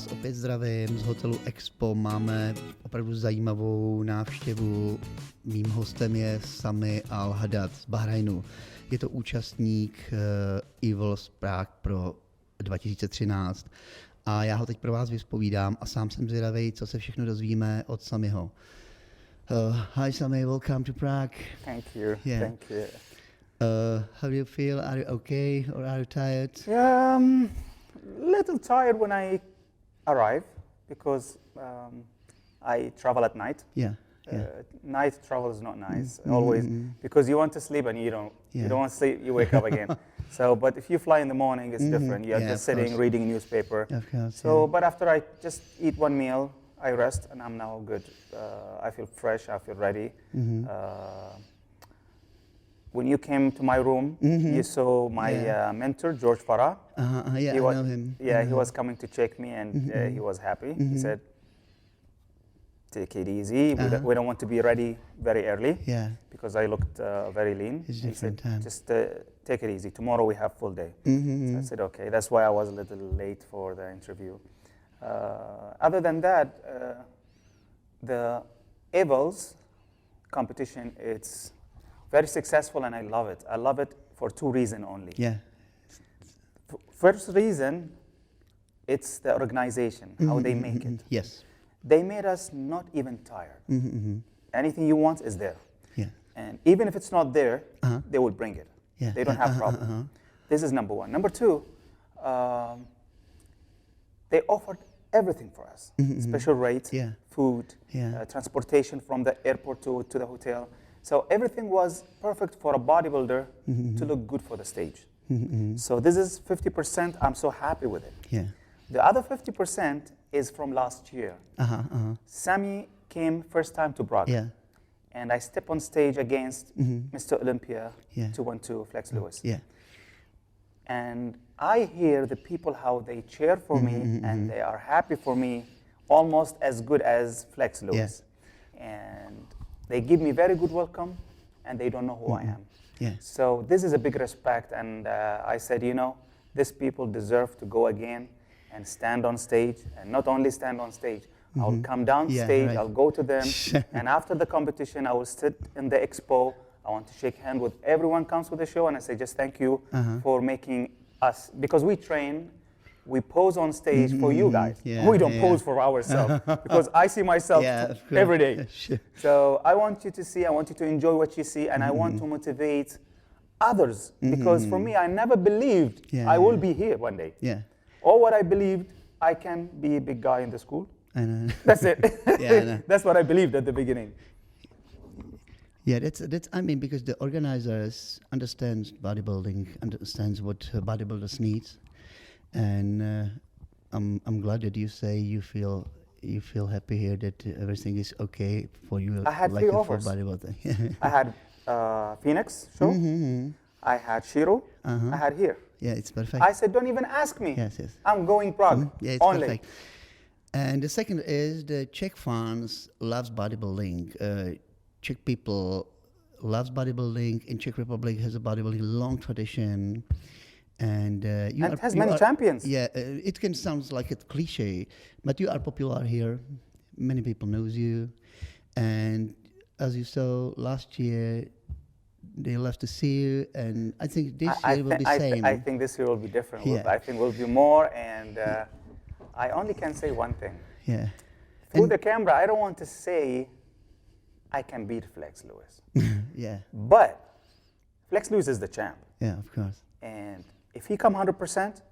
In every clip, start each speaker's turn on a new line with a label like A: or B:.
A: vás opět zdravím z hotelu Expo. Máme opravdu zajímavou návštěvu. Mým hostem je Sami Al Haddad z Bahrajnu. Je to účastník EVL z Prague pro 2013. A já ho teď pro vás vyspovídám a sám jsem zvědavý, co se všechno dozvíme od Samiho. Hi Sami, welcome to Prague.
B: Thank you.
A: Yeah.
B: Thank you.
A: How do you feel? Are you okay or are you tired?
B: Little tired when I arrive because I travel at night.
A: Yeah.
B: Night travel is not nice always because you want to sleep and you don't want to sleep. You wake up again. So, but if you fly in the morning, it's different. You're just sitting reading a newspaper.
A: Of course.
B: So, but after I just eat one meal, I rest and I'm now good. I feel fresh. I feel ready. When you came to my room, you saw my mentor, George Farah.
A: I know him.
B: Yeah, he was coming to check me and he was happy. He said, take it easy. We don't want to be ready very early because I looked very lean.
A: He said,
B: just take it easy. Tomorrow we have full day. So I said, okay. That's why I was a little late for the interview. Other than that, the EVL's competition, it's very successful and I love it. I love it for two reasons only. First reason, it's the organization, how they make it.
A: Yes.
B: They made us not even tired. Anything you want is there. And even if it's not there, they will bring it. They don't have problem. This is number one. Number two, they offered everything for us. Special rates, food, transportation from the airport to the hotel. So everything was perfect for a bodybuilder to look good for the stage. So this is 50%. I'm so happy with it. The other 50% is from last year. Sami came first time to Prague. And I stepped on stage against Mr. Olympia 212 Flex Lewis. And I hear the people how they cheer for me and they are happy for me almost as good as Flex Lewis. And they give me very good welcome and they don't know who I am. So this is a big respect and I said, you know, these people deserve to go again and stand on stage, and not only stand on stage, I'll come down stage, I'll go to them, and after the competition, I will sit in the expo. I want to shake hands with everyone comes with the show, and I say just thank you for making us, because we train, we pose on stage for you guys. We don't pose for ourselves, because I see myself every day. So I want you to see, I want you to enjoy what you see, and I want to motivate others, because for me, I never believed I will be here one day. Or what I believed, I can be a big guy in the school.
A: I know.
B: That's it. That's what I believed at the beginning.
A: That's. I mean, because the organizers understands bodybuilding, understands what bodybuilders needs, and I'm glad that you say you feel happy here, that everything is okay for you.
B: I had
A: like
B: 3 offers.
A: Bodybuilding.
B: I had Phoenix show. I had Shiro. I had here.
A: It's perfect.
B: I said, don't even ask me.
A: Yes.
B: I'm going Prague.
A: It's
B: only.
A: Perfect. And the second is the Czech fans loves bodybuilding. Czech people loves bodybuilding. In Czech Republic has a bodybuilding long tradition, and
B: it has many champions.
A: It can sound like a cliche, but you are popular here. Many people knows you, and as you saw last year, they love to see you, and I think this year will be same.
B: I think this year will be different. I think we'll be more, and I only can say one thing. Through the camera, I don't want to say I can beat Flex Lewis. But Flex Lewis is the champ.
A: Of course.
B: And if he come 100%,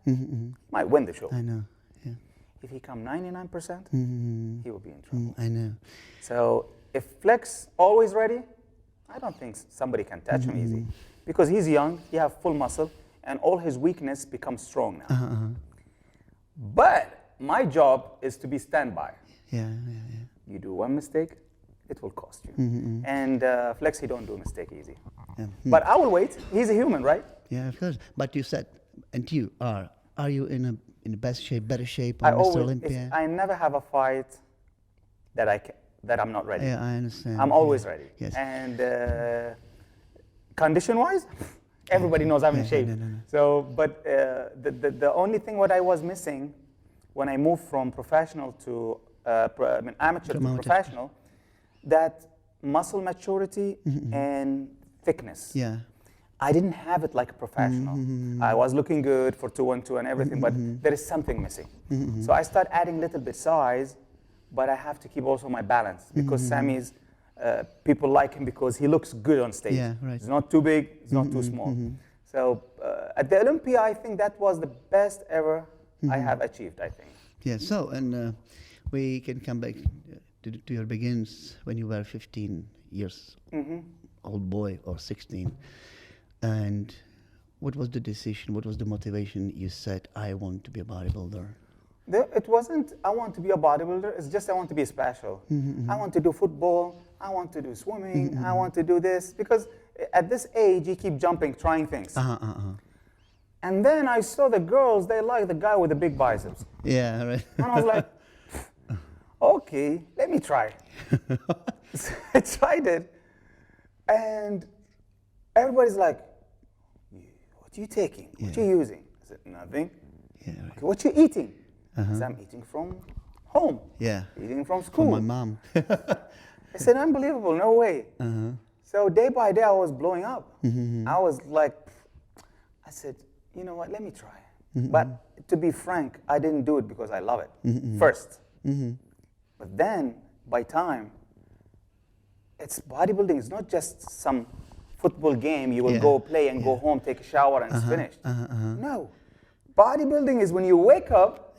B: might win the show.
A: I know.
B: If he come 99%, he will be in trouble.
A: I know.
B: So if Flex always ready, I don't think somebody can touch him easy, because he's young, he have full muscle, and all his weakness becomes strong now. But my job is to be standby. You do one mistake, it will cost you. And Flex, he don't do a mistake easy. But I will wait. He's a human, right?
A: Of course. But you said, and you are you in the best shape, better shape
B: on
A: Mr. Olympia?
B: I never have a fight that I'm not ready.
A: I understand.
B: I'm always ready. And condition-wise, everybody knows I'm in shape. So, but the only thing what I was missing when I moved from professional to amateur to professional, that muscle maturity and thickness.
A: Yeah.
B: I didn't have it like a professional. I was looking good for 212 and everything, but there is something missing. So I start adding a little bit size, but I have to keep also my balance because Sami's, people like him because he looks good on stage.
A: Yeah, right.
B: He's not too big, he's not too small. So at the Olympia, I think that was the best ever I have achieved, I think.
A: Yeah, so, and we can come back to your beginnings when you were 15 years old boy or 16. And what was the decision, what was the motivation you said, I want to be a bodybuilder?
B: It wasn't, I want to be a bodybuilder, it's just I want to be special. I want to do football, I want to do swimming, I want to do this. Because at this age, you keep jumping, trying things. And then I saw the girls, they like the guy with the big biceps.
A: Yeah, right.
B: And I was like, okay, let me try. So I tried it. And everybody's like, what are you taking? What are you using? I said, nothing.
A: Yeah, right.
B: Okay, what you eating? I said, I'm eating from home.
A: Yeah.
B: Eating from school.
A: From my mom.
B: I said, unbelievable, no way. So day by day, I was blowing up. I was like, I said, you know what, let me try. But to be frank, I didn't do it because I love it first. But then, by time, it's bodybuilding. It's not just some football game you will go play and go home, take a shower, and it's finished. No. Bodybuilding is when you wake up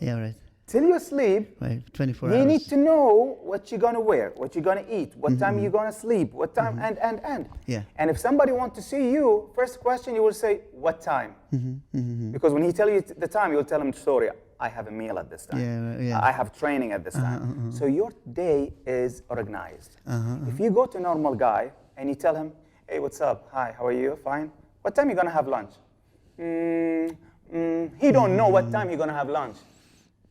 B: till you sleep,
A: 24
B: you
A: hours.
B: need to know what you're going to wear, what you're going to eat, what time you're going to sleep, what time, and.
A: Yeah.
B: And if somebody wants to see you, first question you will say, what time? Because when he tell you the time, you'll tell him, sorry, I have a meal at this time. I have training at this time. So your day is organized. If you go to a normal guy and you tell him, hey, what's up? Hi, how are you? Fine. What time are you going to have lunch? He don't know what time you're going to have lunch.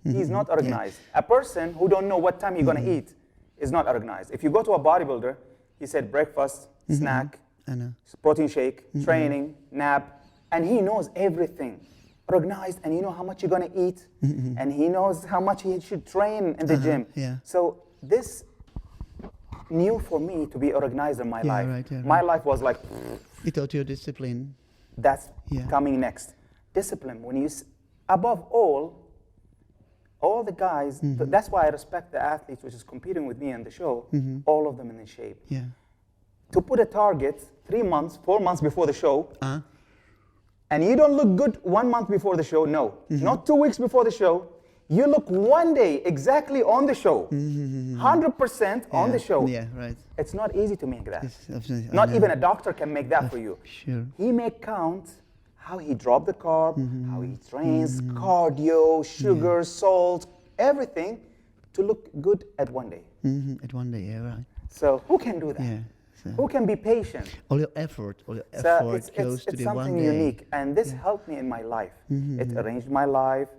B: He's not organized. A person who don't know what time you're going to eat is not organized. If you go to a bodybuilder, he said breakfast, snack, protein shake, training, nap, and he knows everything. Organized, and he knows how much you're going to eat, and he knows how much he should train in the gym. So this new for me to be organized in my life. My life was like...
A: He taught you discipline.
B: That's coming next. Discipline. When you, above all the guys, that's why I respect the athletes which is competing with me in the show, all of them in shape. To put a target 3 months, 4 months before the show, and you don't look good 1 month before the show, no. Not 2 weeks before the show. You look 1 day exactly on the show, 100% on the show.
A: Yeah, right.
B: It's not easy to make that. Not even a doctor can make that for you.
A: Sure.
B: He make count how he dropped the carb, how he trains, cardio, sugar, salt, everything to look good at 1 day.
A: At 1 day, yeah, right.
B: So who can do that?
A: Yeah. So
B: who can be patient?
A: All your effort
B: So
A: goes to
B: it's
A: the 1
B: something
A: day.
B: unique, and this helped me in my life. It arranged my life.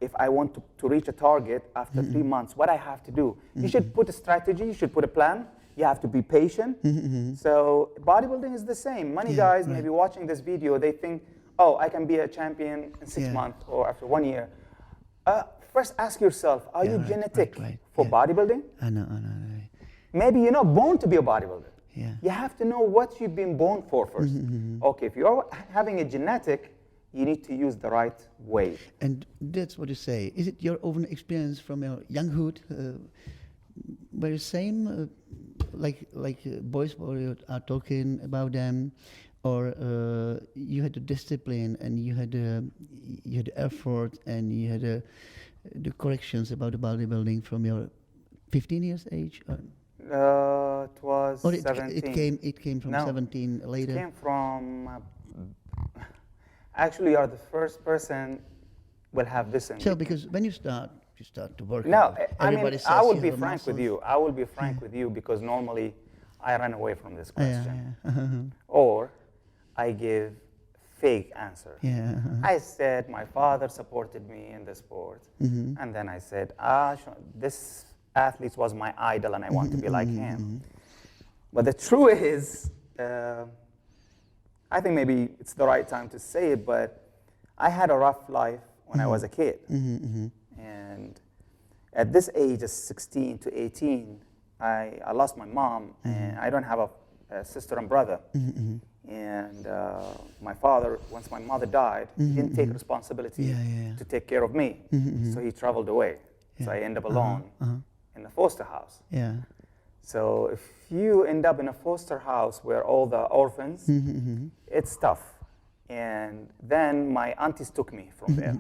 B: If I want to reach a target after 3 months, what I have to do? You should put a strategy, you should put a plan, you have to be patient. So bodybuilding is the same. Many guys maybe watching this video, they think, oh, I can be a champion in 6 months or after 1 year. First ask yourself, are you genetic for bodybuilding?
A: I know.
B: Maybe you're not born to be a bodybuilder.
A: Yeah.
B: You have to know what you've been born for first. Okay, if you're having a genetic, you need to use the right way.
A: And that's what you say. Is it your own experience from your younghood? Were you same, like boys are talking about them, or you had the discipline and you had the effort and you had the corrections about the bodybuilding from your 15 years age?
B: It was
A: or
B: 17.
A: It came from 17 later?
B: It came from... actually, you are the first person will have this in.
A: So, because when you start to work.
B: No, I mean, I will be frank with you. I will be frank with you because normally I run away from this question. Or I give fake answer. I said my father supported me in the sport. And then I said, this athlete was my idol and I want to be like him. But the truth is, I think maybe it's the right time to say it, but I had a rough life when I was a kid. And at this age, of 16 to 18, I lost my mom, and I don't have a sister and brother. And my father, once my mother died, he didn't take responsibility to take care of me. So he traveled away. So I end up alone in the foster house. So if you end up in a foster house where all the orphans, it's tough. And then my aunties took me from there.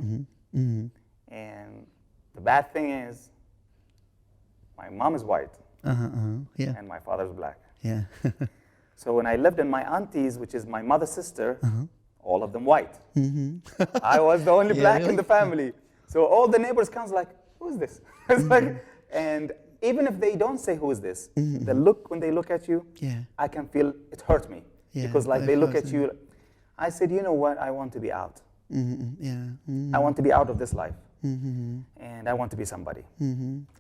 B: And the bad thing is, my mom is white, and my father's black. So when I lived in my aunties, which is my mother's sister, all of them white. I was the only black in the family. So all the neighbors comes like, who is this? It's like, and even if they don't say who is this, the look when they look at you, I can feel it hurt me. Because like they look at you, I said, you know what, I want to be out. I want to be out of this life. And I want to be somebody.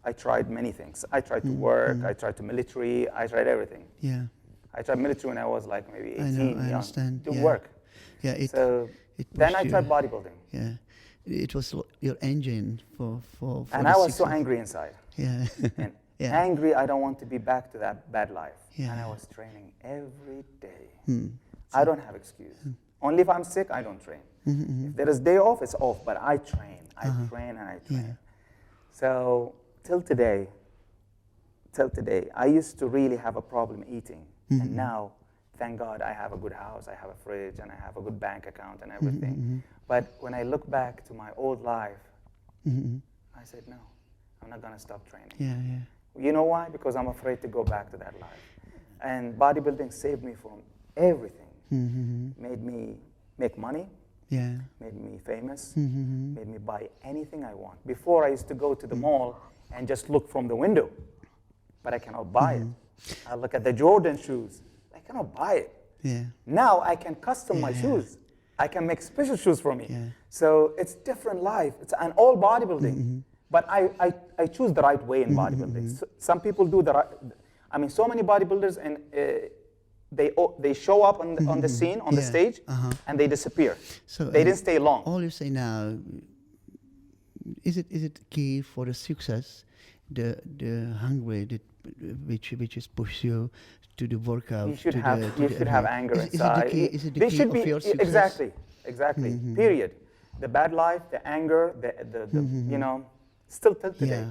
B: I tried many things. I tried to work, I tried to military, I tried everything. I tried military when I was like maybe 18,
A: I understand.
B: Didn't work.
A: So
B: then I tried bodybuilding.
A: It was your engine for
B: and I was so angry inside. And
A: Yeah.
B: angry, I don't want to be back to that bad life. Yeah. And I was training every day. I don't have excuse. Only if I'm sick, I don't train. If there is day off, it's off, but I train. I train and I train. Yeah. So till today, I used to really have a problem eating. And now, thank God, I have a good house, I have a fridge, and I have a good bank account and everything. But when I look back to my old life, I said, no, I'm not gonna stop training. You know why? Because I'm afraid to go back to that life. And bodybuilding saved me from everything. Made me make money, made me famous, made me buy anything I want. Before, I used to go to the mall and just look from the window, but I cannot buy it. I look at the Jordan shoes, I cannot buy it. Now I can custom my shoes. I can make special shoes for me. So it's different life. It's an all bodybuilding. But I choose the right way in bodybuilding. So some people do the right, I mean, so many bodybuilders, and they show up on the scene, on the stage, and they disappear. So they didn't stay long.
A: All you say now, is it key for the success, the hunger which is push you to the workout?
B: You should have anger inside.
A: Is it the key of your success?
B: Exactly. Period. The bad life, the anger, the you know, still till today,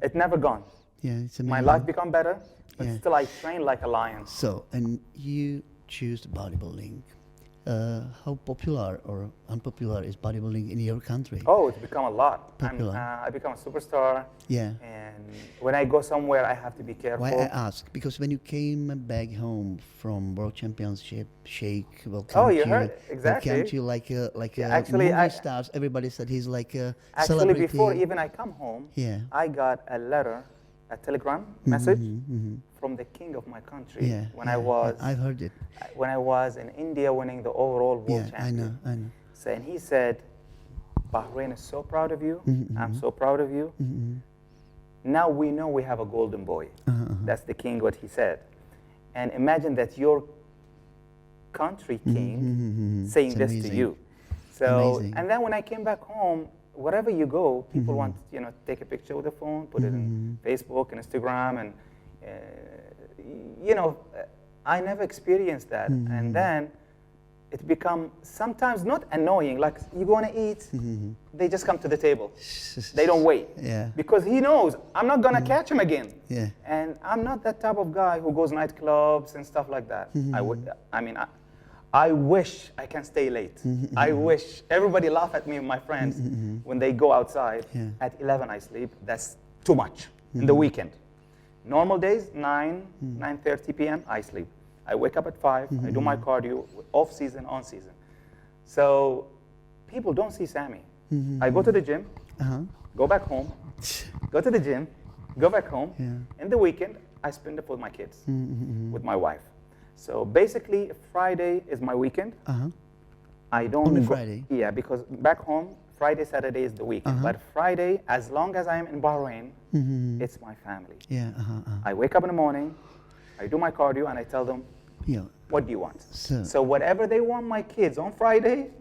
B: it's never gone. It's amazing. My life become better, but still I train like a lion.
A: So, and you choose bodybuilding. How popular or unpopular is bodybuilding in your country?
B: Oh, it's become a lot.
A: Popular.
B: I become a superstar.
A: Yeah.
B: And when I go somewhere, I have to be careful.
A: Why I ask? Because when you came back home from World Championship, Sheikh welcomed
B: you heard exactly.
A: Welcomed you like a movie stars. Everybody said he's like a celebrity.
B: Actually, before even I come home, I got a letter, a telegram message from the king of my country when I've
A: heard it.
B: When I was in India winning the overall world champion.
A: I know.
B: So, and he said, Bahrain is so proud of you. I'm so proud of you. Now we know we have a golden boy. That's the king, what he said. And imagine that your country king saying this to you. So, and then when I came back home, wherever you go, people want to take a picture with the phone, put it in Facebook and Instagram, and I never experienced that. And then it become sometimes not annoying. Like you go to eat, they just come to the table. They don't wait. Because he knows I'm not gonna catch him again. And I'm not that type of guy who goes nightclubs and stuff like that. I wish I can stay late. I wish everybody laugh at me and my friends when they go outside. At 11 I sleep. That's too much in the weekend. Normal days, 9:30 p.m. I sleep. I wake up at 5. I do my cardio, off season, on season. So people don't see Sami. I go to the gym, go back home, go to the gym, go back home. In the weekend, I spend it with my kids, with my wife. So basically, Friday is my weekend. I don't
A: Only Friday?
B: Yeah, because back home, Friday, Saturday is the weekend. But Friday, as long as I am in Bahrain, it's my family. I wake up in the morning, I do my cardio, and I tell them, what do you want? So whatever they want, my kids on Friday,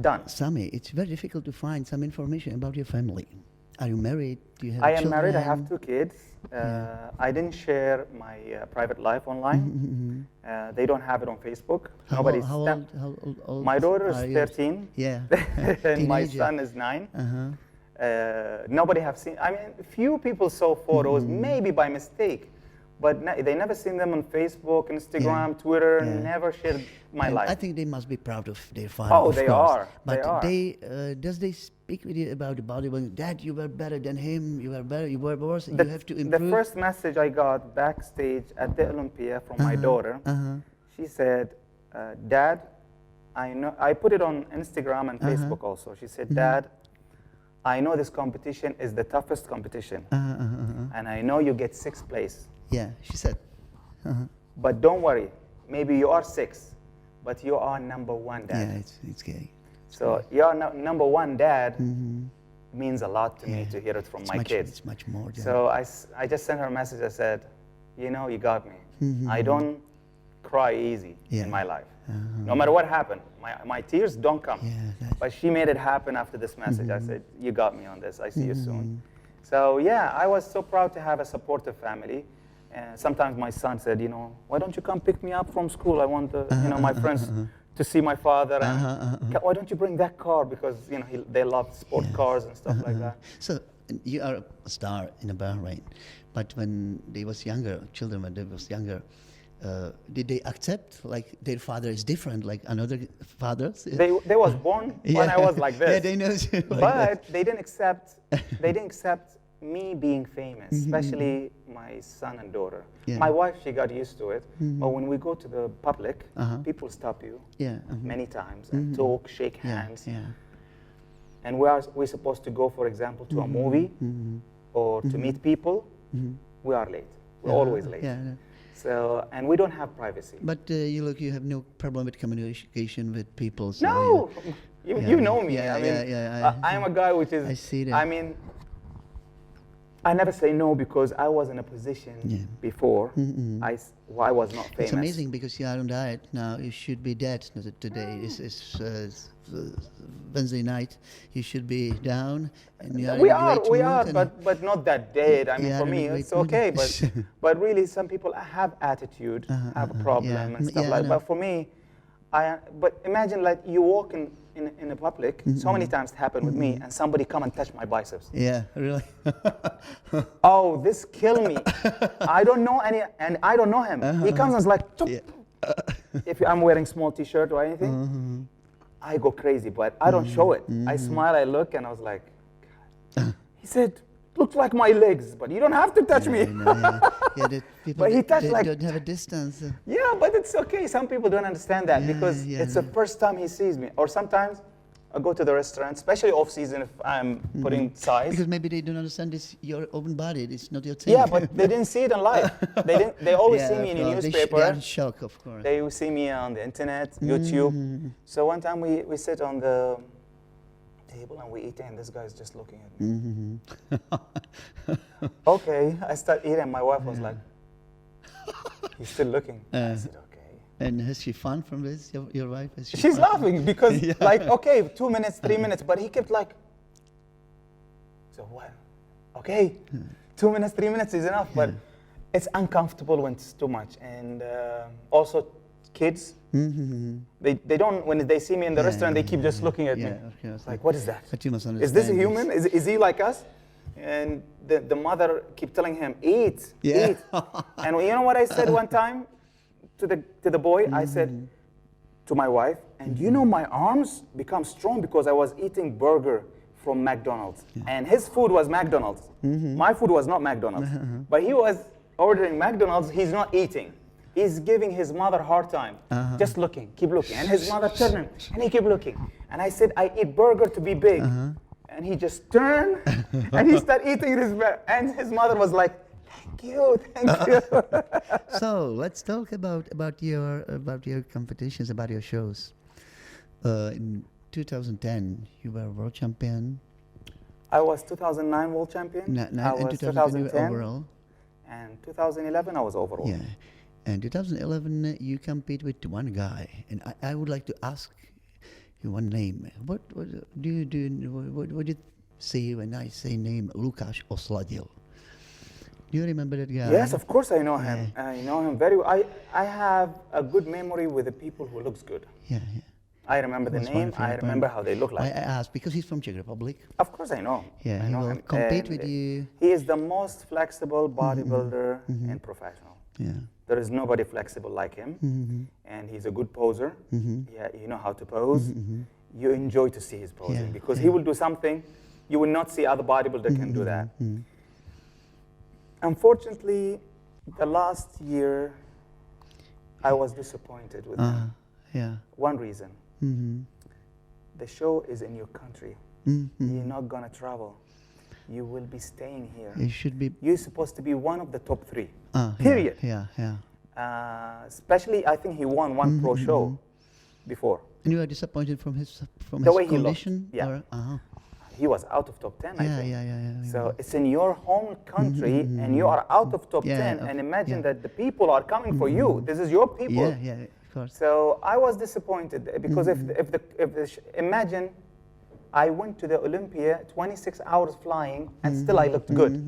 B: done.
A: Sami, it's very difficult to find some information about your family. Are you married? Do you have
B: I
A: children?
B: am married. I have 2 kids. I didn't share my private life online. They don't have it on Facebook.
A: How old
B: my daughter is
A: are you?
B: 13.
A: Yeah.
B: And my son is 9. Nobody have seen. I mean, few people saw photos, maybe by mistake, but they never seen them on Facebook, Instagram, Twitter. Never shared my life.
A: I think they must be proud of their father.
B: Oh,
A: of
B: they
A: course.
B: are.
A: But
B: they are.
A: Does they speak with you about the bodybuilding? Dad, you were better than him. You were better. You were worse. You have to improve.
B: The first message I got backstage at the Olympia from my daughter, she said, "Dad, I know." I put it on Instagram and Facebook also. She said, "Dad, I know this competition is the toughest competition, and I know you get 6th place."
A: Yeah, she said.
B: But don't worry, maybe you are 6th, but you are number 1, Dad.
A: Yeah, it's scary.
B: So your number 1 dad means a lot to me to hear it from my kids.
A: It's much more.
B: So I just sent her a message. I said, you know, you got me. I don't cry easy in my life. No matter what happened, my tears don't come. But she made it happen after this message. I said, you got me on this. I see you soon. So yeah, I was so proud to have a supportive family. And sometimes my son said, you know, why don't you come pick me up from school? I want my friends to see my father. And why don't you bring that car? Because you know they love sport cars and stuff like that.
A: So you are a star in Bahrain, but when they was younger, children when they was younger, did they accept like their father is different like another fathers?
B: They was born when I was like this.
A: Yeah, they know.
B: But they didn't accept. They didn't accept me being famous, especially my son and daughter. My wife, she got used to it. But when we go to the public, people stop you many times and talk, shake hands. And we're supposed to go, for example, to a movie or to meet people. We are late. We're always late. So, and we don't have privacy.
A: But you have no problem with communication with people. So
B: no, you know me. I'm a guy which is.
A: I see that.
B: I mean, I never say no because I was in a position before. I was not famous.
A: It's amazing because you are on diet now. You should be dead today. It's Wednesday night. You should be down. And you are
B: we are, but not that dead. I mean, for me, it's okay. But really, some people have attitude, have a problem and stuff like that. But for me, but imagine like you walk in a public, so many times it happened with me, and somebody come and touch my biceps.
A: Yeah, really?
B: Oh, this kill me. I don't know and I don't know him. He comes and is like, if I'm wearing small t-shirt or anything, I go crazy, but I don't show it. I smile, I look, and I was like, God. He said, looks like my legs, but you don't have to touch me.
A: People
B: but he touched like
A: don't have a distance.
B: Yeah, but it's okay. Some people don't understand that because it's the first time he sees me. Or sometimes I go to the restaurant, especially off season if I'm putting size.
A: Because maybe they don't understand this your own body. It's not your thing.
B: Yeah, but they didn't see it in live. They always see me in a newspaper.
A: They are in shock, of course.
B: They will see me on the internet, YouTube. So one time we sit on the table and we eat, and this guy is just looking at me. Okay, I start eating. My wife was like, he's still looking. I said, okay.
A: And has she fun from this, your wife?
B: She's laughing because like, okay, 2 minutes, 3 minutes, but he kept like, so what? Okay, 2 minutes, 3 minutes is enough, but it's uncomfortable when it's too much. And also kids, they don't, when they see me in the restaurant, they keep just looking at me. Like, what is that?
A: But you must understand.
B: Is this a human? Is he like us? And the mother keep telling him, eat, eat. And you know what I said one time to the boy? I said to my wife, and you know my arms become strong because I was eating burger from McDonald's. And his food was McDonald's. My food was not McDonald's. But he was ordering McDonald's, he's not eating. He's giving his mother a hard time, just looking, keep looking. And his mother turned him, and he kept looking. And I said, I eat burger to be big. And he just turned, and he started eating his burger. And his mother was like, thank you.
A: So let's talk about your competitions, about your shows. In 2010, you were world champion.
B: I was 2009 world champion.
A: I was 2010 overall.
B: And 2011, I was overall.
A: Yeah. And 2011, you compete with one guy, and I would like to ask you one name. What do you do? What do you say when I say name Lukáš Osladil. Do you remember that guy?
B: Yes, of course I know him. I know him very well. I have a good memory with the people who looks good.
A: Yeah.
B: I remember the name. I remember how they look like.
A: I asked because he's from Czech Republic.
B: Of course I know.
A: Yeah,
B: I know
A: he will
B: him.
A: compete with you.
B: He is the most flexible bodybuilder and professional.
A: Yeah.
B: There is nobody flexible like him. And he's a good poser. Yeah, you know how to pose. You enjoy to see his posing because he will do something you will not see other bodybuilder can do that. Unfortunately, the last year, I was disappointed with him.
A: Yeah.
B: One reason. The show is in your country. You're not gonna travel. You will be staying here.
A: You should be.
B: You're supposed to be one of the top 3. Period.
A: Yeah.
B: Especially, I think he won one pro show before.
A: And you are disappointed from his
B: way
A: condition?
B: He looked. Yeah.
A: Or,
B: he was out of top 10, I think.
A: Yeah.
B: So it's in your home country, and you are out of top 10. And imagine that the people are coming for you. This is your people.
A: Yeah, of course.
B: So I was disappointed because imagine I went to the Olympia, 26 hours flying, and still I looked good.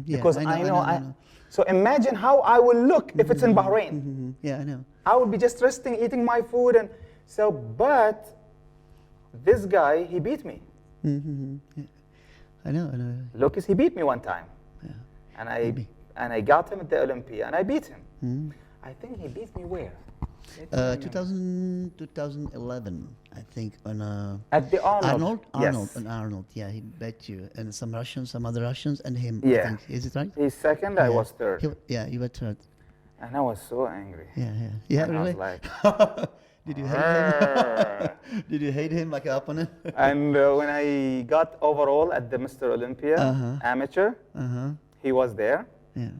B: Because I know. So imagine how I will look if it's in Bahrain.
A: Yeah, I know.
B: I would be just resting, eating my food, and so. But this guy, he beat me.
A: Yeah. I know.
B: Lucas, he beat me one time.
A: Yeah.
B: And I got him at the Olympia, and I beat him. I think he beat me where?
A: 2011, I think, on
B: at the Arnold.
A: Arnold, yeah, he bet you, and some other Russians, and him.
B: Yeah.
A: I think. Is it right?
B: He's second. I was third.
A: You were third.
B: And I was so angry.
A: Yeah.
B: And
A: Really?
B: I was like,
A: did you hate him? Did you hate him like an opponent?
B: And when I got overall at the Mr. Olympia amateur, he was there.
A: Yeah.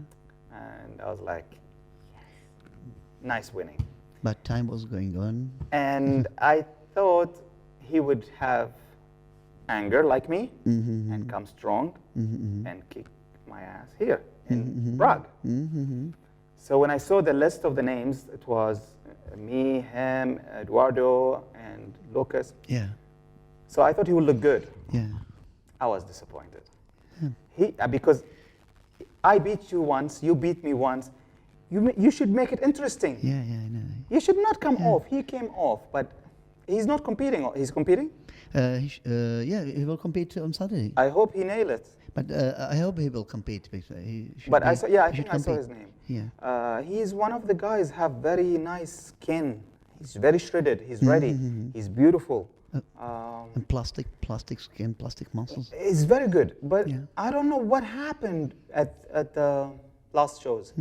B: And I was like, nice winning.
A: But time was going on.
B: And I thought he would have anger like me and come strong and kick my ass here in Prague. So when I saw the list of the names, it was me, him, Eduardo, and Lucas.
A: Yeah.
B: So I thought he would look good.
A: Yeah.
B: I was disappointed. Because I beat you once, you beat me once. You should make it interesting.
A: Yeah, I know.
B: You should not come off. He came off, but he's not competing. He's competing?
A: He will compete on Saturday.
B: I hope he nail it.
A: But I hope he will compete. Because
B: I think I saw his name.
A: Yeah.
B: He's one of the guys have very nice skin. He's very shredded. He's ready. He's beautiful.
A: And plastic skin, plastic muscles.
B: It's very good. But I don't know what happened at the last shows.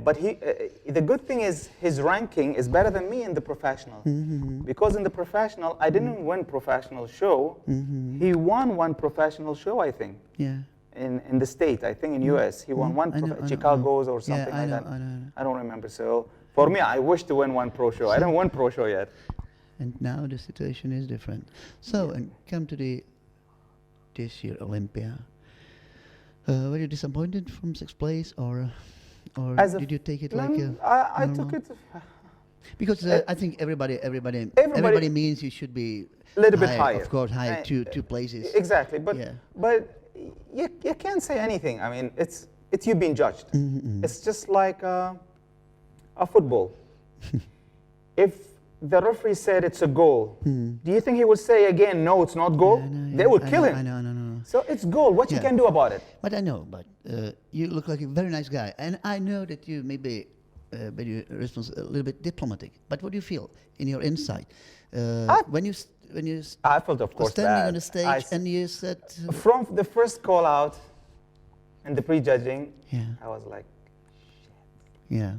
B: But the good thing is his ranking is better than me in the professional. Because in the professional, I didn't win professional show. He won one professional show, I think.
A: Yeah.
B: In the state, I think in US, he won one Chicago's or something like that. I don't remember. So for me, I wish to win one pro show. I don't win pro show yet.
A: And now the situation is different. So, and come to this year Olympia. Were you disappointed from 6th place, or did you take it like a?
B: I took it.
A: Because I think everybody means you should be
B: a little bit higher.
A: Of course, higher two places.
B: Exactly, but you can't say anything. I mean, it's you being judged. It's just like a football. If the referee said it's a goal, do you think he would say again, no, it's not goal? They would kill him.
A: I know.
B: So it's goal. What you can do about it?
A: But I know, you look like a very nice guy. And I know that you maybe your response a little bit diplomatic. But what do you feel in your inside? When you
B: I felt, of course,
A: standing on the stage and you said...
B: From the first call out and the prejudging, I was like, shit.
A: Yeah.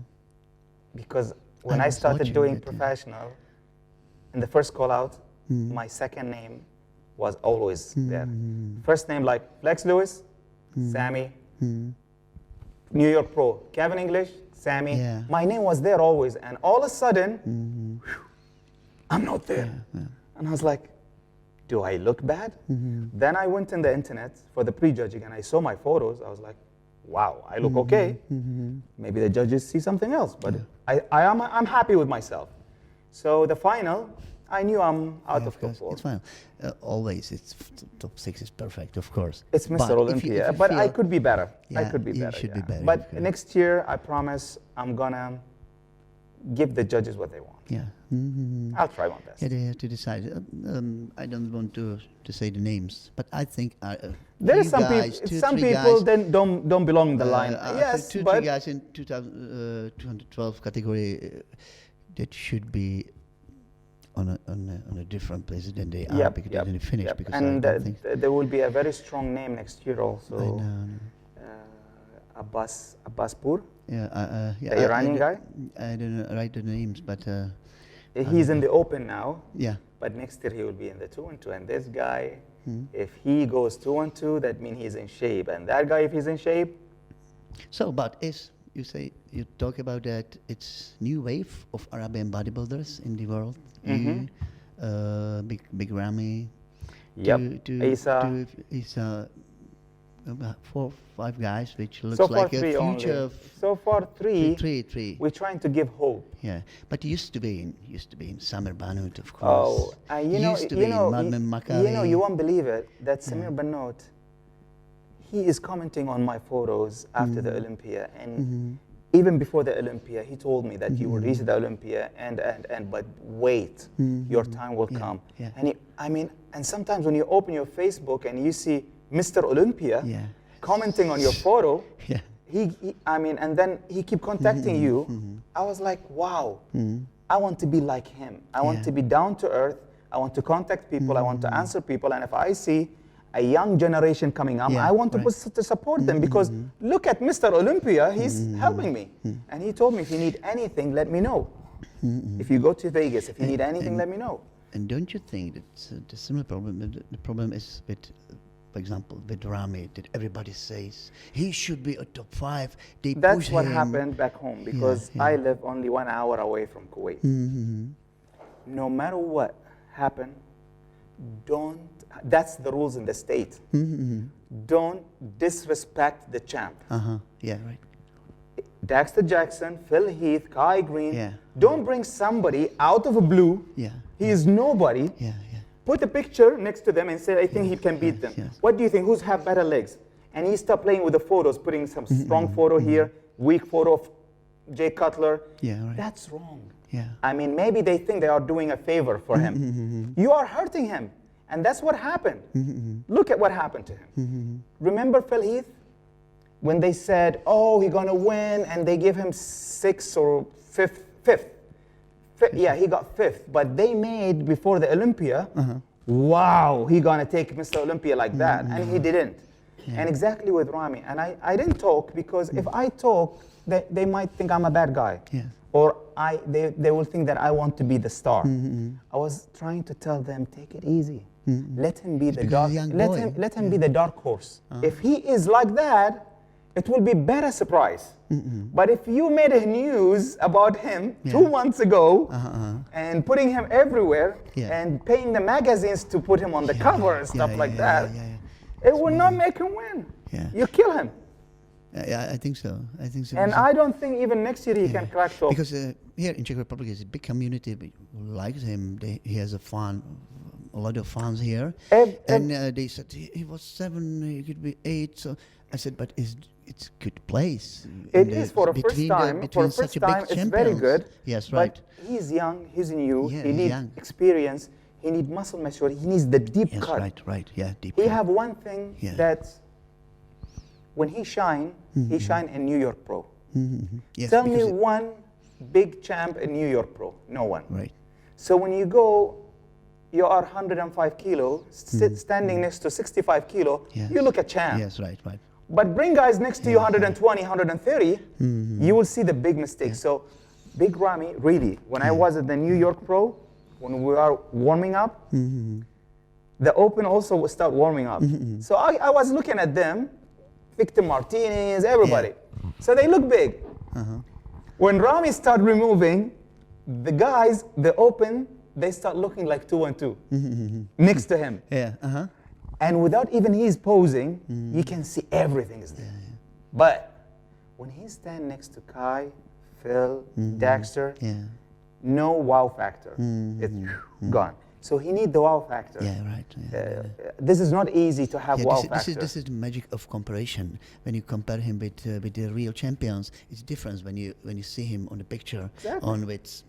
B: Because when I started doing professional, in the first call out, my second name was always there. First name like Flex Lewis, Sami, New York Pro, Kevin English, Sami.
A: Yeah.
B: My name was there always, and all of a sudden, I'm not there. And I was like, do I look bad? Then I went in the internet for the prejudging, and I saw my photos. I was like, wow, I look okay. Maybe the judges see something else, but I'm happy with myself. So the final, I knew I'm out of top 4.
A: It's fine. Always, top 6 is perfect, of course.
B: It's Mr. Olympia, but I could be better. I could be better.
A: You should be better.
B: But next year, I promise I'm gonna give the judges what they want.
A: Yeah.
B: I'll try my best.
A: Yeah, they have to decide. I don't want to say the names, but I think
B: there are some people then don't belong in the line. Yes,
A: two,
B: but
A: 3 guys in 212 category that should be on a different place than they are because they didn't finish. Because
B: and there will be a very strong name next year also.
A: I know.
B: Abbaspur.
A: Yeah,
B: the Iranian guy.
A: I don't write the names, but
B: he's in the open now.
A: Yeah.
B: But next year he will be in the 2-2. And this guy, if he goes 2-2, that means he's in shape. And that guy, if he's in shape.
A: So, but you talk about that it's new wave of Arabian bodybuilders in the world. Big Ramy.
B: Yep.
A: Isa. 4, 5 guys, which looks like a future.
B: So far, three.
A: Three.
B: We're trying to give hope.
A: Yeah, but used to be in Samir Banut, of course.
B: Oh, you won't believe it that Samir Banut, he is commenting on my photos after the Olympia, and even before the Olympia, he told me that you will reach the Olympia, but wait, your time will come.
A: Yeah.
B: And sometimes when you open your Facebook and you see Mr. Olympia commenting on your photo, and then he keep contacting you. I was like, wow, I want to be like him. I want to be down to earth. I want to contact people. I want to answer people. And if I see a young generation coming up, I want to support them because look at Mr. Olympia, he's helping me. And he told me, if you need anything, let me know. If you go to Vegas, if you need anything, let me know.
A: And don't you think that the similar problem, the problem is with, for example, with Ramy, that everybody says he should be a top 5.
B: That's what happened back home because I live only 1 hour away from Kuwait. No matter what happened, that's the rules in the state. Don't disrespect the champ.
A: Yeah, right.
B: Dexter Jackson, Phil Heath, Kai Green. Don't bring somebody out of a blue. He is nobody. Put a picture next to them and say, I think he can beat them. What do you think? Who's have better legs? And he stopped playing with the photos, putting some strong photo here, weak photo of Jay Cutler. That's wrong. Maybe they think they are doing a favor for him. You are hurting him. And that's what happened. Look at what happened to him. Remember Phil Heath? When they said, oh, he's going to win, and they give him 6th or 5th. Yeah, he got 5th, but they made before the Olympia, wow, he gonna take Mr. Olympia like that, and he didn't. And exactly with Ramy, and I didn't talk because if I talk, they might think I'm a bad guy, or they will think that I want to be the star. I was trying to tell them, take it easy. Let him be the dark. Let him be the dark horse. If he is like that, it will be better surprise. But if you made a news about him 2 months ago and putting him everywhere and paying the magazines to put him on the cover and stuff like that, it will not make him win. You kill him.
A: I think so.
B: And I don't think even next year he can crack top.
A: Because here in Czech Republic, there's a big community who likes him. He has a lot of fans here. And they said he was 7, he could be 8. So I said, but it's a good place.
B: It is for the first time. For the first time, it's very good.
A: Yes, right.
B: But he's young, he's new, he needs experience, he needs muscle maturity, he needs the deep cut.
A: Right, deep
B: cut. He
A: cut.
B: have one thing that when he shine in New York Pro. Tell me one big champ in New York Pro. No one.
A: Right.
B: So when you go, you are 105 kilo, standing next to 65 kilo, you look at champ.
A: Yes, right.
B: But bring guys next to you 120, 130, you will see the big mistakes. So Big Ramy, really, when I was at the New York Pro, when we are warming up, the Open also will start warming up. So I was looking at them, Victor Martinez, everybody. So they look big. When Ramy started removing, the guys, the Open, they start looking like 2 and 2 next to him. And without even he's posing, you can see everything is there. But when he stand next to Kai, Phil, Dexter, no wow factor. It's gone. So he needs the wow factor.
A: Yeah, right.
B: This is not easy to have wow factor.
A: This is the magic of comparison. When you compare him with the real champions, it's different when you see him on the picture.
B: Exactly.
A: On with,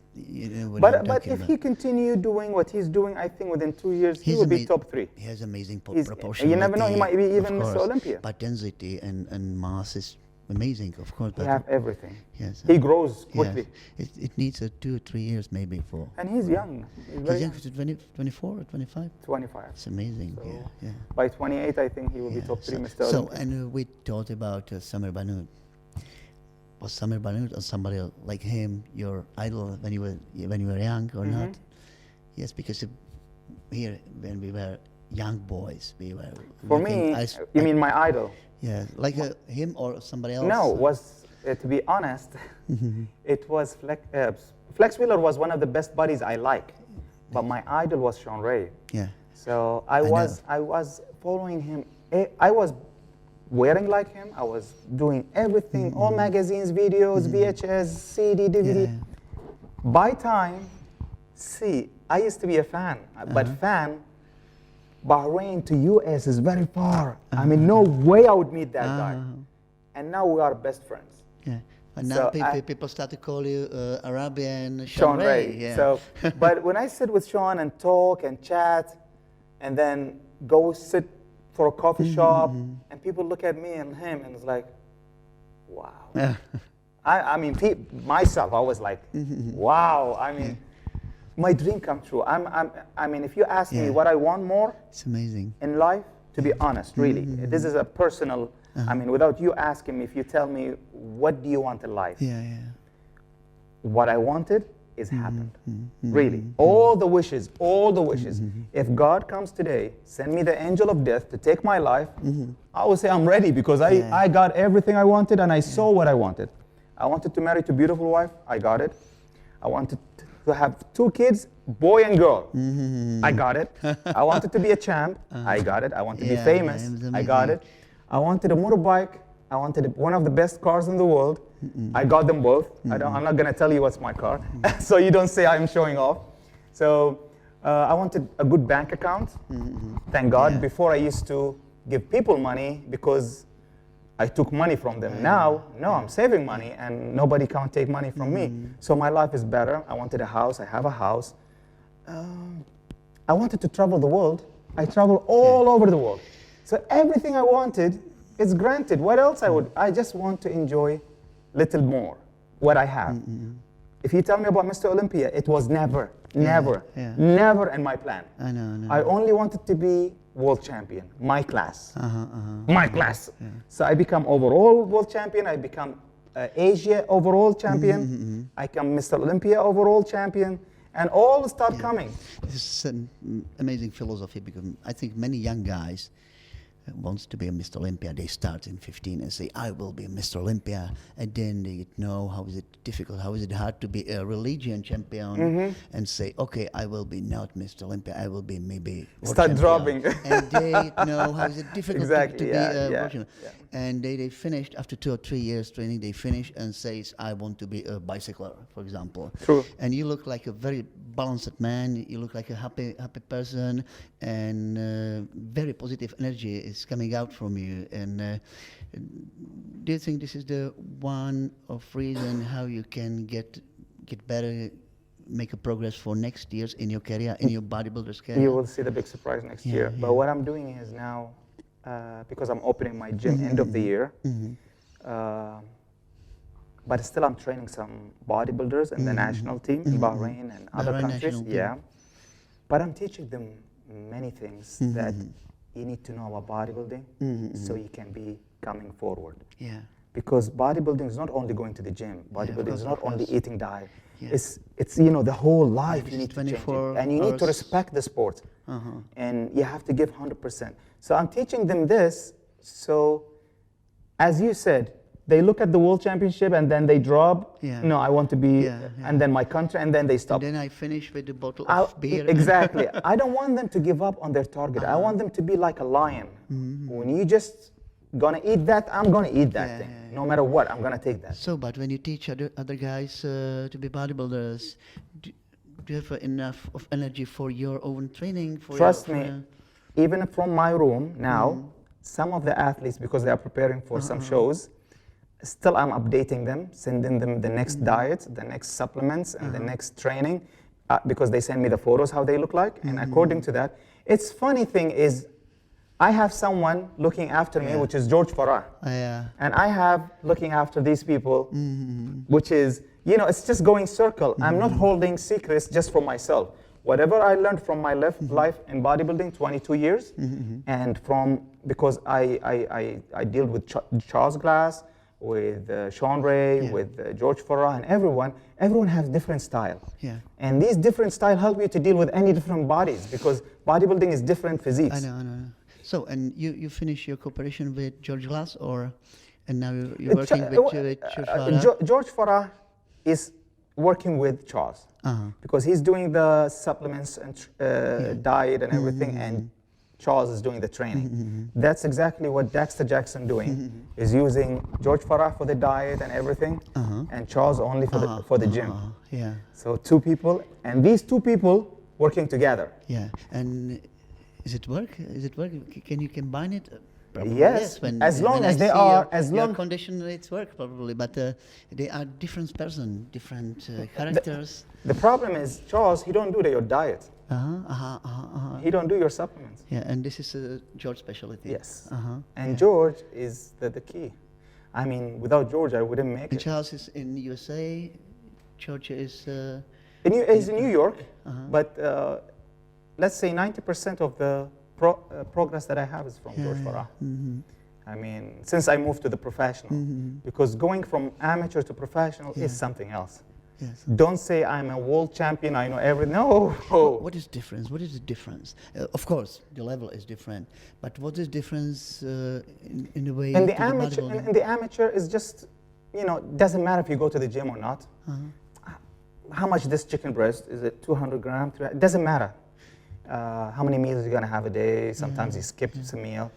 B: but if he continue doing what he's doing, I think within 2 years he will be top 3.
A: He has amazing proportion.
B: You never know, he might be even Mr. Olympia.
A: But density and mass is amazing, of course.
B: He have everything.
A: Yes.
B: He grows quickly.
A: Yes. It needs 2 or 3 years maybe for.
B: And he's young.
A: He's young. 24 or 25?
B: 25.
A: It's amazing.
B: So
A: yeah.
B: By 28, I think he will be top 3 Mr. Olympia.
A: So, and we talked about Sami Al Haddad. Was Sami Al Haddad or somebody else like him your idol when you were young or not? Yes, because here when we were young boys, we were.
B: For me, you mean my idol?
A: Yeah, like him or somebody else?
B: No, to be honest, it was Flex Wheeler was one of the best buddies I like, but my idol was Sean Ray.
A: Yeah.
B: So I was following him. I was wearing like him. I was doing everything, all magazines, videos, VHS, CD, DVD. Yeah. By time, I used to be a fan, but Bahrain to US is very far. I mean, no way I would meet that guy. And now we are best friends.
A: Yeah. And now people start to call you Arabian
B: Sean Ray. Yeah. So, but when I sit with Sean and talk and chat, and then go sit for a coffee shop, and people look at me and him, and it's like, wow. I mean, myself, I was like, wow. I mean. My dream come true. I mean, if you ask me what I want more,
A: it's amazing
B: in life. To be honest, really, this is a personal. I mean, without you asking me, if you tell me what do you want in life, what I wanted is happened. Really, all the wishes. If God comes today, send me the angel of death to take my life, I will say I'm ready because I got everything I wanted and I saw what I wanted. I wanted to marry a beautiful wife. I got it. I wanted to have 2 kids, boy and girl. I got it. I wanted to be a champ. I got it. I wanted to be famous. I got it. I wanted a motorbike. I wanted one of the best cars in the world. I got them both. I'm not going to tell you what's my car, so you don't say I'm showing off. So I wanted a good bank account. Thank God. Before I used to give people money because I took money from them. Now, no, I'm saving money and nobody can take money from me. So my life is better. I wanted a house. I have a house. I wanted to travel the world. I travel all over the world. So everything I wanted is granted. What else I would? I just want to enjoy little more what I have. If you tell me about Mr. Olympia, it was never in my plan.
A: I know.
B: I only wanted to be world champion, my class. My class. So I become overall world champion. I become Asia overall champion. I become Mr. Olympia overall champion. And all start coming.
A: This is an amazing philosophy because I think many young guys wants to be a Mr. Olympia. They start in 15 and say, I will be a Mr. Olympia. And then they know how is it difficult, how is it hard to be a religion champion and say, okay, I will be not Mr. Olympia, I will be maybe world
B: start
A: champion.
B: dropping.
A: And they know how is it difficult to be a world champion. And they finished, after 2 or 3 years training, they finish and says, I want to be a bicycler, for example.
B: True.
A: And you look like a very balanced man, you look like a happy person, and very positive energy is coming out from you. And do you think this is the one of reason how you can get better, make a progress for next years in your career, in your bodybuilder's career?
B: You will see the big surprise next year. But what I'm doing is now, because I'm opening my gym end of the year, but still I'm training some bodybuilders in the national team in Bahrain and other countries. But I'm teaching them many things that you need to know about bodybuilding so you can be coming forward. Because bodybuilding is not only going to the gym. Bodybuilding is not only eating diet. It's the whole life you need to change it. And you need to respect the sport. And you have to give 100%. So I'm teaching them this. So as you said, they look at the World Championship and then they drop. No, I want to be, and then my country, and then they stop.
A: And then I finish with a bottle of beer.
B: Exactly. I don't want them to give up on their target. I want them to be like a lion. When you just gonna eat that, I'm gonna eat that thing. No matter what, I'm gonna take that.
A: So, but when you teach other guys to be bodybuilders, do you have enough of energy for your own training?
B: Trust me, even from my room now, some of the athletes, because they are preparing for some shows, still I'm updating them, sending them the next diet, the next supplements, and the next training, because they send me the photos how they look like, and according to that, it's funny thing is, I have someone looking after me, which is George Farah. And I have looking after these people, which is, you know, it's just going circle. I'm not holding secrets just for myself. Whatever I learned from my life in bodybuilding, 22 years, and because I deal with Charles Glass, with Sean Ray, with George Farah, and everyone has different style. And these different style help you to deal with any different bodies, because bodybuilding is different physiques.
A: I know. So, and you finish your cooperation with George Glass, and now you're working with George Farah?
B: George Farah is working with Charles, because he's doing the supplements and diet and everything, and Charles is doing the training. That's exactly what Dexter Jackson doing, is using George Farah for the diet and everything, and Charles only for the gym. So two people, and these two people working together.
A: And is it work? Can you combine it? Probably
B: yes. As long as they are,
A: your condition, it's work probably, but they are different person, different characters.
B: The problem is, Charles, he don't do your diet. He don't do your supplements.
A: And this is George's specialty.
B: Yes. And George is the key. I mean, without George, I wouldn't make it.
A: Charles is in the USA. George is.
B: He's in New York, but let's say 90% of the progress that I have is from George Farah. I mean, since I moved to the professional, because going from amateur to professional is something else. Don't say I'm a world champion, I know everything. No.
A: What is difference? What is the difference? Of course, the level is different, but what is difference in the way?
B: In the amateur is just, you know, doesn't matter if you go to the gym or not. How much this chicken breast, is it 200 grams? It doesn't matter. How many meals you're gonna have a day? Sometimes you skip a meal.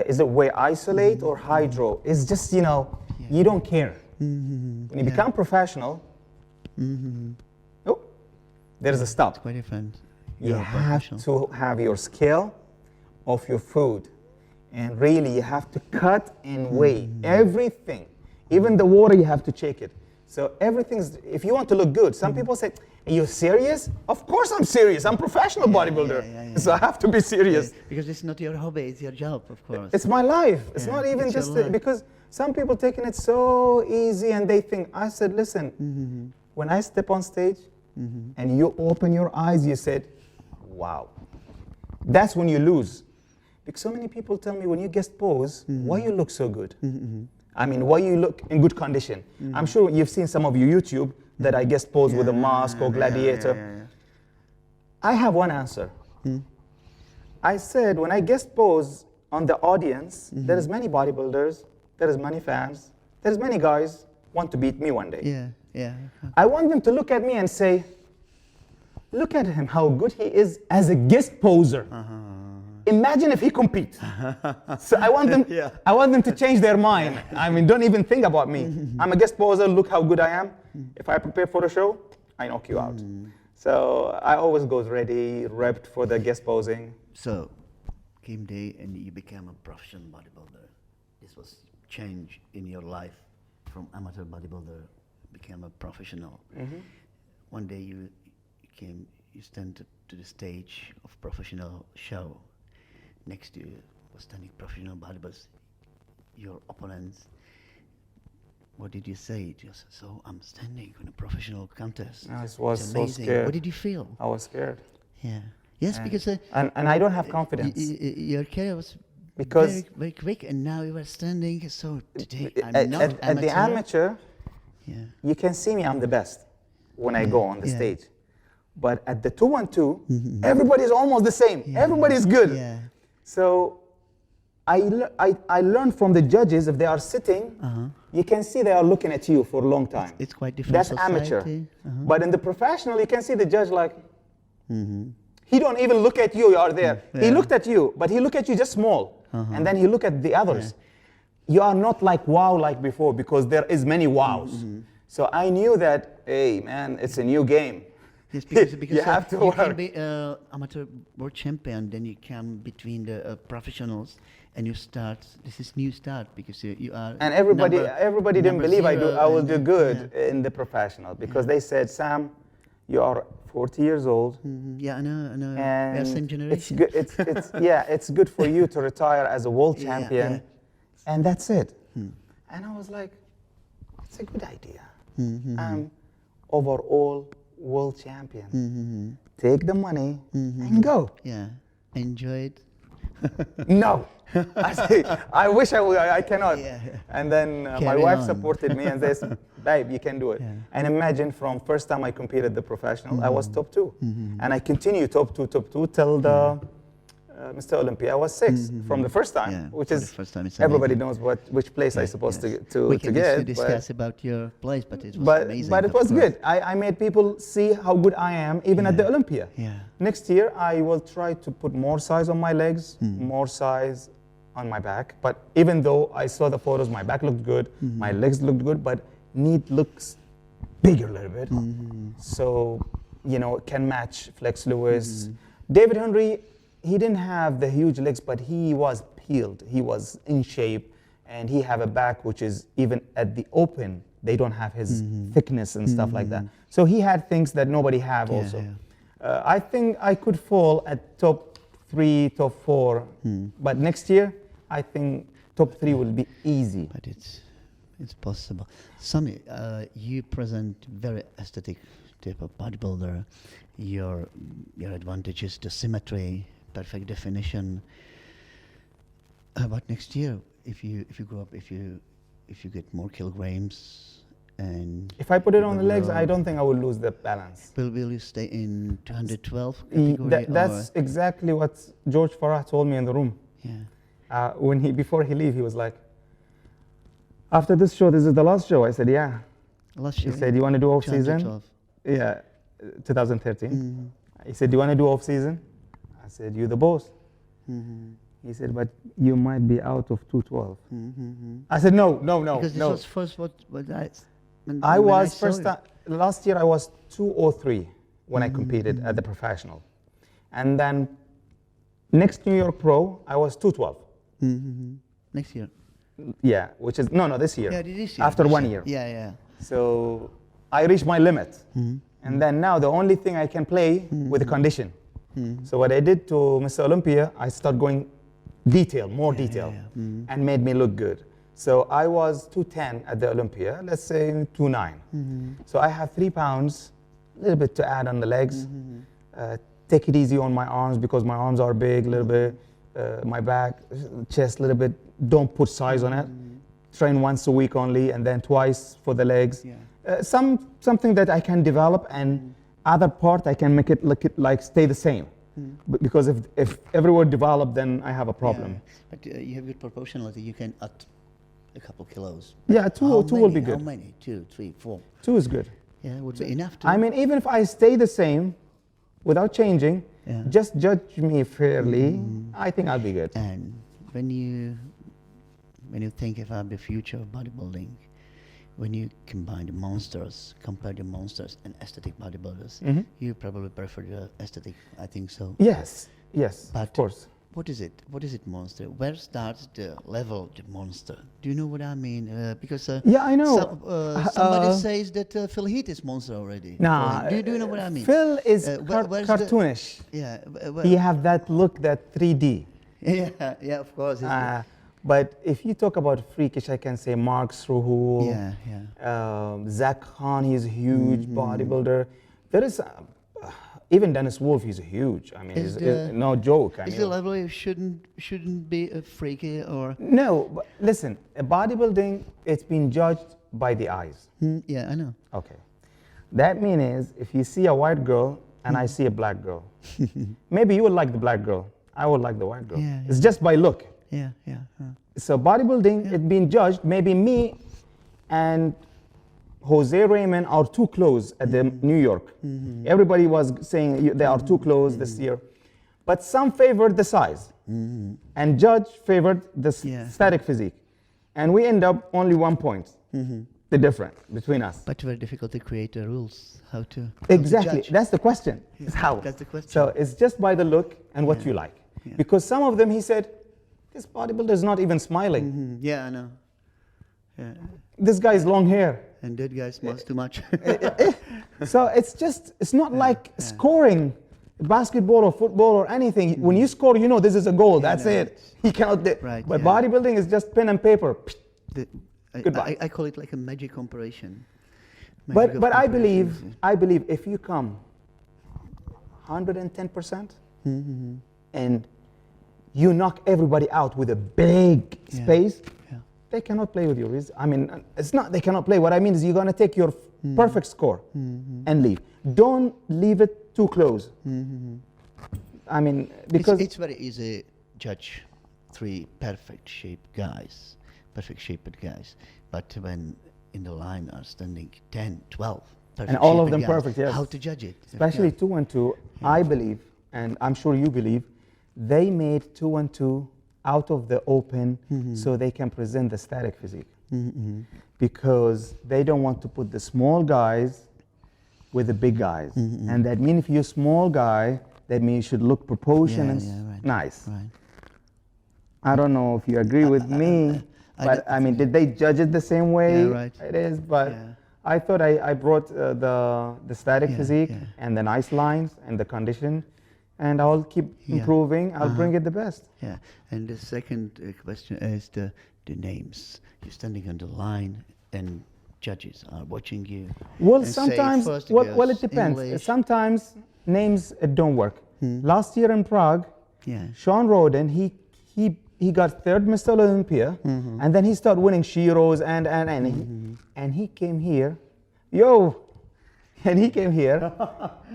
B: Is it whey isolate or hydro? It's just, you know, you don't care. When you become professional, there's a stop.
A: It's quite different.
B: You have to have your scale of your food, and really you have to cut and weigh everything. Even the water, you have to check it. So everything's, if you want to look good, some people say, are you serious? Of course I'm serious. I'm a professional bodybuilder. So I have to be serious.
A: Because it's not your hobby, it's your job, of course.
B: It's my life. It's not even just, because some people taking it so easy and they think, I said, listen, when I step on stage and you open your eyes, you said, wow. That's when you lose. Because so many people tell me, when you guest pose, why you look so good? I mean, why you look in good condition? I'm sure you've seen some of your YouTube that I guest pose with a mask or gladiator. I have one answer. I said, when I guest pose on the audience, there is many bodybuilders, there is many fans, there's many guys want to beat me one day. I want them to look at me and say, look at him, how good he is as a guest poser. Imagine if he competes. So I want them to change their mind. I mean, don't even think about me. I'm a guest poser, look how good I am. If I prepare for the show, I knock you out. So I always go ready, repped for the guest posing.
A: So came day and you became a professional bodybuilder. This was change in your life from amateur bodybuilder, became a professional. One day you stand to the stage of professional show. Next to you was standing professional bodybuilders, your opponents. What did you say? Just, so I'm standing in a professional contest.
B: I was so scared.
A: What did you feel?
B: I was scared.
A: Yes, because
B: and I don't have confidence.
A: Your career was
B: because
A: very quick, and now you are standing. So today
B: at the amateur, you can see me. I'm the best when I go on the stage. But at the 212, everybody's almost the same. Everybody's good. So I learned from the judges, if they are sitting, you can see they are looking at you for a long time.
A: It's quite different.
B: That's amateur. But in the professional, you can see the judge like, he don't even look at you, you are there. He looked at you, but he looked at you just small. And then he looked at the others. you are not like wow like before, because there is many wows. So I knew that, hey man, it's a new game.
A: Yes, because
B: you have to work.
A: Can be amateur world champion, then you come between the professionals, and you start. This is new start, because you are.
B: And everybody didn't believe I will do good in the professional, because they said, Sam, you are 40 years old.
A: Yeah, I know.
B: And
A: we are same generation.
B: It's good for you to retire as a world champion, and that's it. And I was like, it's a good idea. I'm overall world champion. Take the money and go.
A: Yeah, enjoy it.
B: No, I wish I cannot. And then my wife supported me and says, babe, you can do it. And imagine, from first time I competed the professional, I was top 2. And I continued top 2 till the Mr. Olympia. I was 6th from the first time, which is
A: first time,
B: everybody knows which place I'm supposed to
A: we
B: get.
A: We discuss about your place, but it was amazing.
B: But it was good. I made people see how good I am, even at the Olympia. Next year, I will try to put more size on my legs, more size on my back. But even though I saw the photos, my back looked good, my legs looked good, but knee looks bigger a little bit. So, it can match Flex Lewis. David Henry, he didn't have the huge legs, but he was peeled. He was in shape, and he have a back which is, even at the open, they don't have his thickness and stuff like that. So he had things that nobody have also. I think I could fall at top 3, top 4, but next year, I think top 3 will be easy.
A: But it's possible. Sami, you present very aesthetic type of bodybuilder. Your advantages, the symmetry, perfect definition. How about next year? If you grow up, if you get more kilograms, and
B: if I put it on the legs, I don't think I will lose the balance.
A: Will you stay in 212 category?
B: That's exactly what George Farah told me in the room. Before he leave, he was like, after this show, this is the last show. I said, yeah.
A: Last show.
B: He said, you want to do off season? Yeah, 2013. He said, do you want to do off season? I said, you're the boss. He said, but you might be out of 212. I said, no.
A: Because this was first what
B: I was first time, last year I was 203 when I competed at the professional. And then next New York Pro, I was 212.
A: Next year?
B: Yeah, which is, no, this year.
A: Yeah, this year.
B: After 1 year.
A: Yeah.
B: So I reached my limit. And then now the only thing I can play with the condition. So what I did to Mr. Olympia, I started going more detail, and made me look good. So I was 210 at the Olympia, let's say 209. So I have 3 pounds, a little bit to add on the legs. Take it easy on my arms, because my arms are big, a little bit. My back, chest, a little bit. Don't put size on it. Train once a week only, and then twice for the legs. Something that I can develop, and other part I can make it like stay the same. Because if everyone develop, then I have a problem.
A: But you have good proportionality. You can add a couple kilos.
B: Yeah, two will be good.
A: How many? 2, 3, 4.
B: 2 is good.
A: Yeah, would be enough.
B: I mean, even if I stay the same, without changing, just judge me fairly. I think I'll be good.
A: And when you think about the future of bodybuilding, when you combine the monsters, compare the monsters and aesthetic bodybuilders, you probably prefer the aesthetic, I think so.
B: Yes, but of course.
A: What is it? What is it, monster? Where starts the level of the monster? Do you know what I mean? Because
B: yeah, I know.
A: Somebody says that Phil Heath is monster already.
B: Nah,
A: do you know what I mean?
B: Phil is cartoonish. He have that look, that 3D.
A: Yeah, of course.
B: But if you talk about freakish, I can say Mark Struhul, Zach Khan, he's a huge bodybuilder. There is, even Dennis Wolf, he's huge. I mean, he's no joke.
A: Is the level you shouldn't be a freaky or?
B: No, but listen, bodybuilding, it's been judged by the eyes.
A: Yeah, I know.
B: Okay. That means if you see a white girl and I see a black girl, maybe you will like the black girl, I will like the white girl. It's just by look.
A: Yeah.
B: So bodybuilding, it's been judged, maybe me and Jose Raymond are too close at the New York. Everybody was saying they are too close this year. But some favored the size. And judge favored the static physique.
C: and we end up only 1 point. The difference between us.
A: But very difficult to create the rules. How to
C: exactly.
A: Judge.
C: That's the question.
A: Yeah,
C: is how.
A: That's the question.
C: So it's just by the look and what you like.
A: Yeah.
C: Because some of them, he said, this bodybuilder is not even smiling.
A: Yeah, I know. Yeah.
C: This guy's long hair.
A: And that guy smiles too much.
C: So it's not like scoring basketball or football or anything. When you score, you know this is a goal. That's it. He cannot.
A: Right,
C: but bodybuilding is just pen and paper. Goodbye.
A: I call it like a magic operation.
C: But I believe if you come 110% and you knock everybody out with a big space, they cannot play with you. I mean, it's not they cannot play. What I mean is you're going to take your perfect score and leave. Don't leave it too close. I mean, because
A: it's very easy to judge 3 perfect shaped guys. But when in the line are standing 10, 12 perfect
C: and all of them
A: guys,
C: perfect, yes.
A: how to judge it?
C: Especially 2 and 2, I believe, and I'm sure you believe, they made 2 and 2 out of the open so they can present the static physique. Because they don't want to put the small guys with the big guys. And that means if you're a small guy, that means you should look proportioned and nice.
A: Right.
C: I don't know if you agree with me, but I mean, did they judge it the same way?
A: Yeah, right.
C: It is, but I thought I brought the static physique and the nice lines and the condition, and I'll keep improving. I'll bring it the best.
A: Yeah, and the second question is the names. You're standing on the line and judges are watching you.
C: Well, sometimes, well, it depends. English. Sometimes names don't work. Last year in Prague, Sean Roden, he got 3rd Mr. Olympia, and then he started winning Shiros and he came here, and he came here,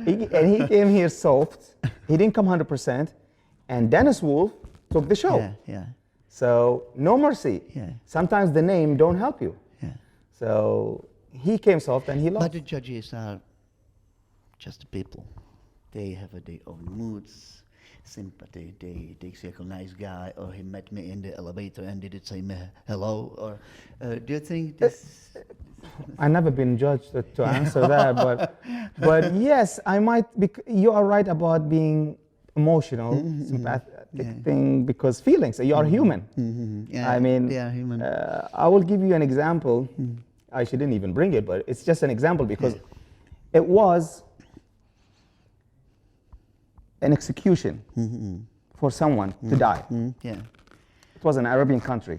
C: and he came here soft. He didn't come 100%, and Dennis Wolf took the show. So no mercy. Sometimes the name don't help you. So he came soft and he lost.
A: But the judges are just people. They have their own moods, sympathy. They say a nice guy, or he met me in the elevator and did say me hello, or do you think this?
C: I've never been judged to answer that, but yes, I might. You are right about being emotional, sympathetic thing, because feelings. You are human. I mean,
A: they are human.
C: I will give you an example. I shouldn't even bring it, but it's just an example because it was an execution for someone to die. It was an Arabian country.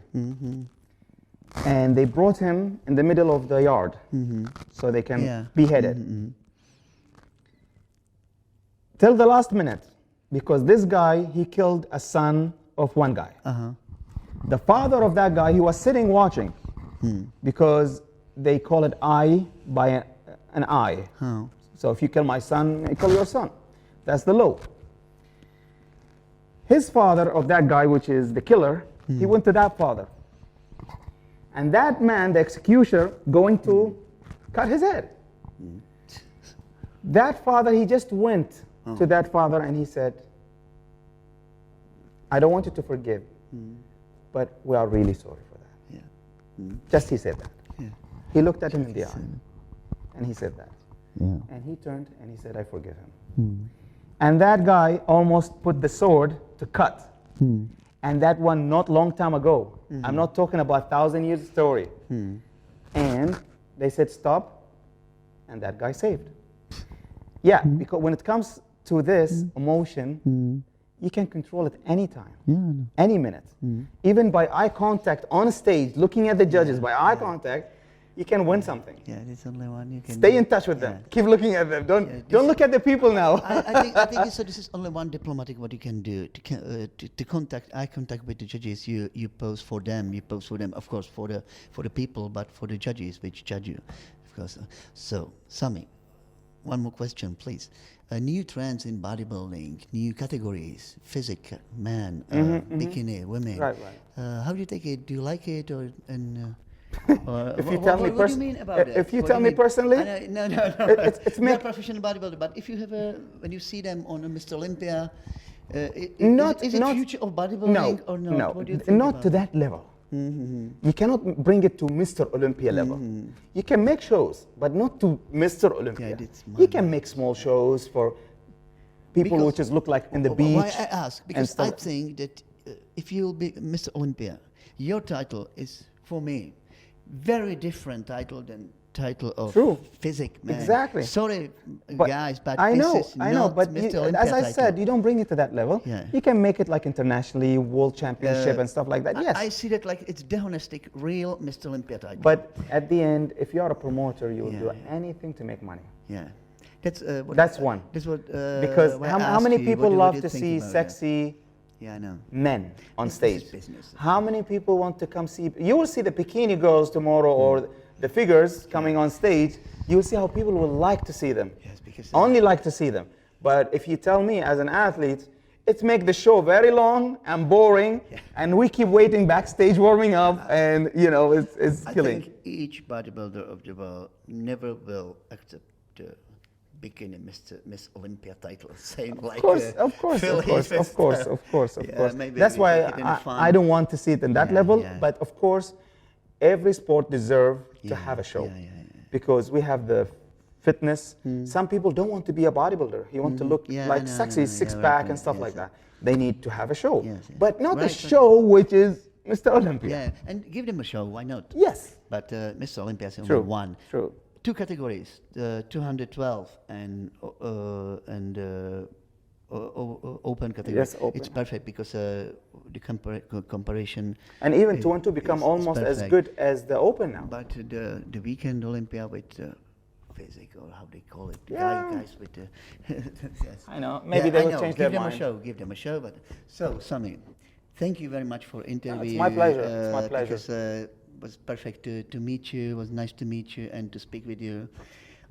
C: And they brought him in the middle of the yard so they can be beheaded. Till the last minute, because this guy, he killed a son of one guy. The father of that guy, he was sitting watching because they call it eye by an eye. So if you kill my son, I kill your son. That's the law. His father of that guy, which is the killer, he went to that father. And that man, the executioner, going to cut his head. That father, he just went to that father and he said, I don't want you to forgive, but we are really sorry for that. Just he said that. He looked at him in the eye and he said that. And he turned and he said, I forgive him. And that guy almost put the sword to cut. And that one not long time ago. I'm not talking about 1,000 years story. And they said stop, and that guy saved. Because when it comes to this emotion, you can control it anytime, any minute. Even by eye contact on stage, looking at the judges by eye contact, you can win something.
A: There's only one you can
C: stay in touch with them. Keep looking at them. Don't look at the people now.
A: I think so. This is only one diplomatic what you can do to contact eye contact with the judges. You pose for them. You pose for them, of course, for the people, but for the judges which judge you, of course. So, Sami, one more question, please. New trends in bodybuilding, new categories, physique, man, bikini, women.
C: Right.
A: How do you take it? Do you like it, or
C: if you tell me
A: what do you mean about it?
C: If you tell me personally,
A: no.
C: It's
A: not a professional bodybuilder, but if you have when you see them on Mr. Olympia, is it future of bodybuilding or not?
C: No,
A: what do you think
C: not to that level. You cannot bring it to Mr. Olympia level. You can make shows, but not to Mr. Olympia. You can make small shows for people
A: because
C: which just look like in the beach.
A: Why I ask? Because I think that if you'll be Mr. Olympia, your title is, for me, very different title than title of physique man.
C: Exactly.
A: Sorry,
C: but
A: guys, but
C: I know,
A: this is
C: I know,
A: not
C: but
A: Mr.
C: you,
A: Olympia
C: as I
A: title.
C: said, you don't bring it to that level.
A: Yeah.
C: You can make it like internationally, World Championship and stuff like that. Yes.
A: I see that like it's dehonestic, real Mr. Olympia title.
C: But at the end, if you are a promoter, you will do anything to make money.
A: Yeah. That's one. That's what.
C: Because how many people love to see sexy men on stage? How many people want to come see? You will see the bikini girls tomorrow or the figures coming on stage. You will see how people will like to see them.
A: Yes, because
C: only like to see them. But if you tell me as an athlete, it makes the show very long and boring, and we keep waiting backstage warming up, and you know it's killing.
A: I think each bodybuilder of the world never will accept the bikini Miss Olympia title, same like
C: of course. That's why I don't want to see it in that level. But of course, every sport deserves to have a show because we have the fitness. Some people don't want to be a bodybuilder. He want to look like sexy, six-pack and stuff like that. They need to have a show, but not a show which is Mr. Olympia.
A: Yeah, and give them a show. Why not?
C: Yes.
A: But Mr. Olympia is only one.
C: True.
A: Two categories: 212 and open category.
C: Yes, open.
A: It's perfect because the comparison.
C: And even 212 become almost as good as the open now.
A: But the weekend Olympia with physique, or how they call it, guys with the.
C: Yes. I know. Maybe they will change their mind.
A: Give them a show. But so, Sami, thank you very much for interview.
C: It's my pleasure. It's my pleasure.
A: Because, it was perfect to meet you. It was nice to meet you and to speak with you.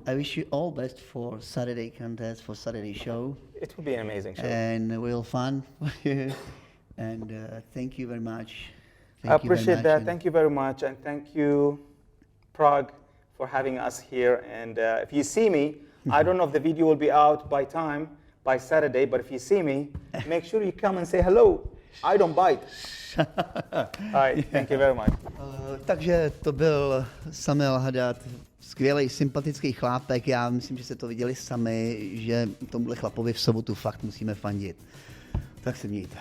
A: I wish you all best for Saturday contest, for Saturday show.
C: It will be an amazing show.
A: And we'll fun for you. And thank you very much.
C: I appreciate that. Thank you very much. And thank you, Prague, for having us here. And if you see me, I don't know if the video will be out by Saturday, but if you see me, make sure you come and say hello. I don't bite. All right, thank you very much.
A: Takže to byl Sami Al Haddad, skvělý, sympatický chlápek. Já myslím, že jste to viděli sami, že tomuhle chlapovi v sobotu fakt musíme fandit. Tak se mějte.